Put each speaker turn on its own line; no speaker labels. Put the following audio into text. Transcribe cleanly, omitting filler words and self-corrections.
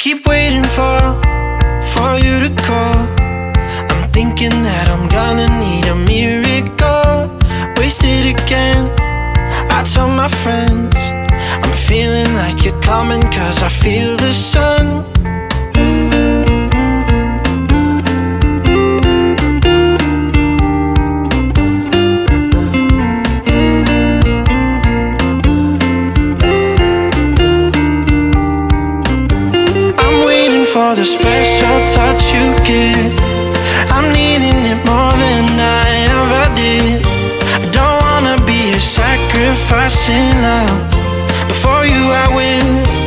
keep waiting for you to call. I'm thinking that I'm gonna need a miracle. Wasted again, I tell my friends I'm feeling like you're coming, cause I feel the sun. For the special touch you give, I'm needing it more than I ever did. I don't wanna be a sacrifice in love. Before you I will